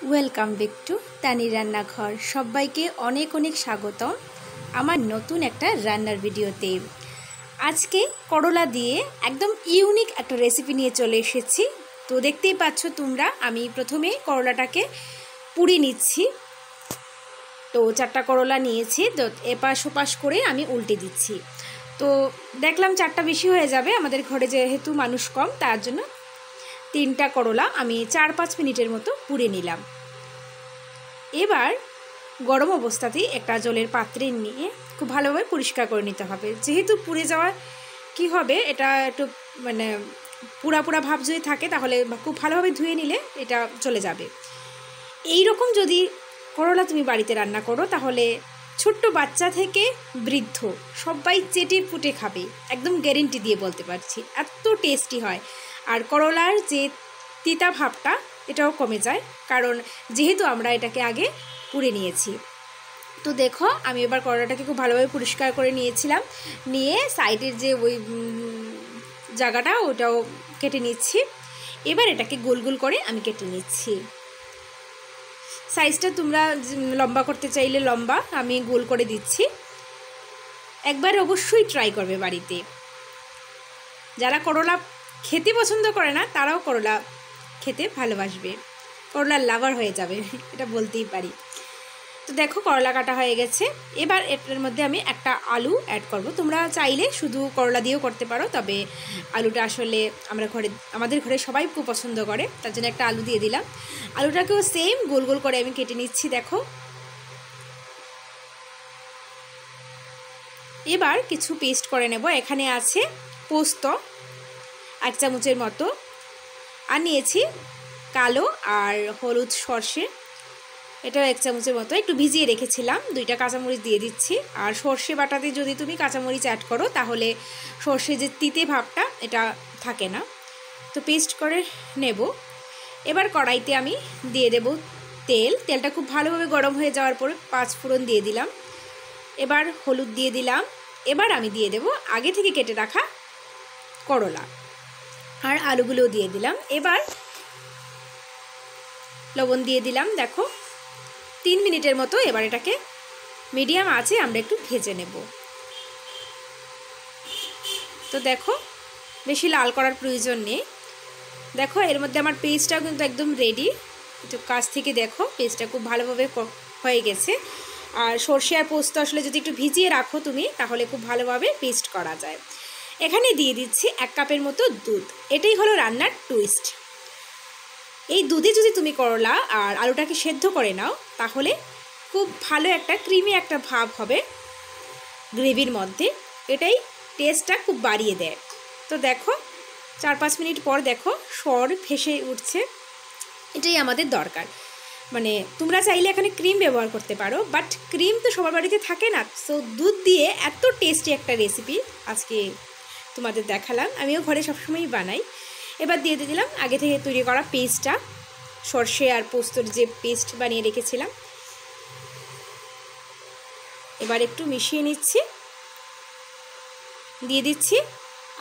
Welcome back to তানির রান্নাঘর। সবাইকে অনেক অনেক স্বাগতম আমার নতুন একটা রান্নার ভিডিওতে। আজকে করলা দিয়ে একদম ইউনিক একটা রেসিপি নিয়ে চলে এসেছি। তো দেখতেই পাচ্ছ তোমরা, আমি প্রথমে করলাটাকে পুড়ে নিচ্ছি। তো 4টা করলা নিয়েছি, তো এপাশ ওপাশ করে আমি উল্টে দিচ্ছি। তো দেখলাম 4টা বেশি হয়ে যাবে, আমাদের ঘরে যেহেতু মানুষ কম তার জন্য 3টা করলা আমি 4-5 মিনিটের মতো পুড়ে নিলাম। এবার গরম অবস্থাতেই একটা জলের পাত্রে নিয়ে খুব ভালোভাবে পরিষ্কার করে নিতে হবে। যেহেতু পুড়ে যাওয়া কি হবে, এটা একটু মানে পুরা পুরা ভাব যদি থাকে তাহলে খুব ভালোভাবে ধুয়ে নিলে এটা চলে যাবে। এই রকম যদি করলা তুমি বাড়িতে রান্না করো তাহলে ছোট্ট বাচ্চা থেকে বৃদ্ধ সবাই চেটে পুটে খাবে, একদম গ্যারেন্টি দিয়ে বলতে পারছি। এত টেস্টি হয়। আর করলার যে তিতা ভাবটা এটাও কমে যায়, কারণ যেহেতু আমরা এটাকে আগে পুড়ে নিয়েছি। তো দেখো, আমি এবার করলাটাকে খুব ভালোভাবে পরিষ্কার করে নিয়েছিলাম, নিয়ে সাইডের যে ওই জায়গাটা ওটাও কেটে নিচ্ছি। এবার এটাকে গোল গোল করে আমি কেটে নিচ্ছি। সাইজটা তোমরা লম্বা করতে চাইলে লম্বা, আমি গোল করে দিচ্ছি। একবার অবশ্যই ট্রাই করবে বাড়িতে। যারা করলা খেতে পছন্দ করে না তারাও করলা খেতে ভালোবাসবে, করলার লাভার হয়ে যাবে, এটা বলতেই পারি। তো দেখো করলা কাটা হয়ে গেছে। এবার এটার মধ্যে আমি একটা আলু অ্যাড করব। তোমরা চাইলে শুধু করলা দিয়েও করতে পারো, তবে আলুটা আসলে আমাদের ঘরে সবাই খুব পছন্দ করে, তার জন্য একটা আলু দিয়ে দিলাম। আলুটাকেও সেম গোল গোল করে আমি কেটে নিচ্ছি। দেখো, এবার কিছু পেস্ট করে নেব। এখানে আছে পোস্ত 1 চামচের মতো, আর নিয়েছি কালো আর হলুদ সর্ষে, এটাও 1 চামচের মতো একটু ভিজিয়ে রেখেছিলাম। 2টা কাঁচামরিচ দিয়ে দিচ্ছি। আর সর্ষে বাটাতে যদি তুমি কাঁচামরিচ অ্যাড করো তাহলে সর্ষে যে তিতে ভাবটা এটা থাকে না। তো পেস্ট করে নেব। এবার কড়াইতে আমি দিয়ে দেব তেলটা খুব ভালোভাবে গরম হয়ে যাওয়ার পরে 5 ফোড়ন দিয়ে দিলাম। এবার হলুদ দিয়ে দিলাম। এবার আমি দিয়ে দেব আগে থেকে কেটে রাখা করলা আর আলুগুলোও দিয়ে দিলাম। এবার লবণ দিয়ে দিলাম। দেখো 3 মিনিটের মতো এবার এটাকে মিডিয়াম আঁচে আমরা একটু ভেজে নেব। তো দেখো, বেশি লাল করার প্রয়োজন নেই। দেখো এর মধ্যে আমার পেস্টটাও কিন্তু একদম রেডি। একটু কাছ থেকে দেখো, পেস্টটা খুব ভালোভাবে হয়ে গেছে। আর সর্ষে আর পোস্ত আসলে যদি একটু ভিজিয়ে রাখো তুমি তাহলে খুব ভালোভাবে পেস্ট করা যায়। এখানে দিয়ে দিচ্ছি 1 কাপের মতো দুধ। এটাই হলো রান্নার টুইস্ট। এই দুধে যদি তুমি করলা আর আলুটাকে সেদ্ধ করে নাও তাহলে খুব ভালো একটা ক্রিমি একটা ভাব হবে গ্রেভির মধ্যে, এটাই টেস্টটা খুব বাড়িয়ে দেয়। তো দেখো 4-5 মিনিট পর দেখো সর ভেসে উঠছে, এটাই আমাদের দরকার। মানে তোমরা চাইলে এখানে ক্রিম ব্যবহার করতে পারো, বাট ক্রিম তো সবার বাড়িতে থাকে না। সো দুধ দিয়ে এত টেস্টি একটা রেসিপি আজকে তোমাদের দেখালাম, আমিও ঘরে সবসময়ই বানাই। এবার দিয়ে দিলাম আগে থেকে তৈরি করা পেস্টটা, সর্ষে আর পোস্তর যে পেস্ট বানিয়ে রেখেছিলাম। এবার একটু মিশিয়ে নিচ্ছি। দিয়ে দিচ্ছি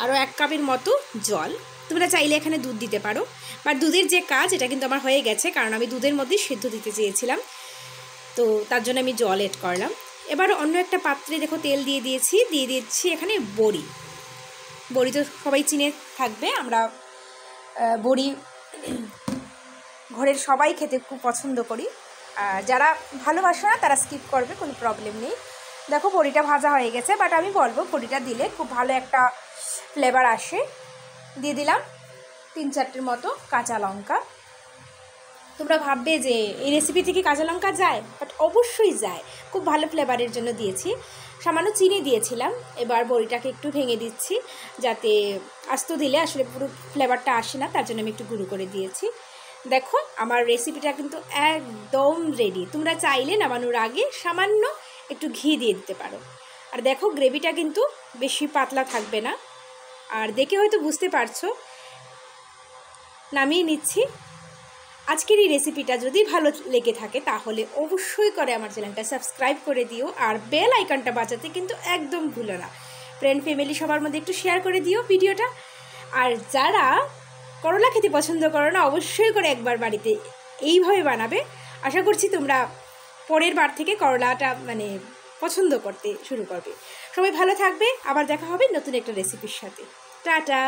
আরও 1 কাপের মতো জল। তোমরা চাইলে এখানে দুধ দিতে পারো, বাট দুধের যে কাজ এটা কিন্তু আমার হয়ে গেছে, কারণ আমি দুধের মধ্যে সেদ্ধ দিতে চেয়েছিলাম, তো তার জন্য আমি জল এড করলাম। এবার অন্য একটা পাত্রে দেখো তেল দিয়ে দিচ্ছি এখানে বড়ি তো সবাই চিনে থাকবে। আমরা বড়ি ঘরের সবাই খেতে খুব পছন্দ করি। আর যারা ভালোবাসে না তারা স্কিপ করবে, কোনো প্রবলেম নেই। দেখো বড়িটা ভাজা হয়ে গেছে, বাট আমি বলবো বড়িটা দিলে খুব ভালো একটা ফ্লেভার আসে। দিয়ে দিলাম 3-4টের মতো কাঁচা লঙ্কা। তোমরা ভাববে যে এই রেসিপিতে কি কাঁচা লঙ্কা যায়, বাট অবশ্যই যায়, খুব ভালো ফ্লেভারের জন্য দিয়েছি। সামান্য চিনি দিয়েছিলাম। এবার বড়িটাকে একটু ভেঙে দিচ্ছি, যাতে আস্ত দিলে আসলে পুরো ফ্লেভারটা আসে না, তার জন্য আমি একটু গুঁড়ো করে দিয়েছি। দেখো আমার রেসিপিটা কিন্তু একদম রেডি। তোমরা চাইলে নামানোর আগে সামান্য একটু ঘি দিয়ে দিতে পারো। আর দেখো গ্রেভিটা কিন্তু বেশি পাতলা থাকবে না। আর দেখে হয়তো বুঝতে পারছো। নামিয়ে নিচ্ছি। আজকের এই রেসিপিটা যদি ভালো লেগে থাকে তাহলে অবশ্যই করে আমার চ্যানেলটা সাবস্ক্রাইব করে দিও, আর বেল আইকনটা বাজাতে কিন্তু একদম ভুলো না। ফ্রেন্ড ফ্যামিলি সবার মধ্যে একটু শেয়ার করে দিও ভিডিওটা। আর যারা করলা খেতে পছন্দ করো না অবশ্যই করে একবার বাড়িতে এইভাবে বানাবে। আশা করছি তোমরা পরের বার থেকে করলাটা পছন্দ করতে শুরু করবে। সবাই ভালো থাকবে, আবার দেখা হবে নতুন একটা রেসিপির সাথে। টাটা।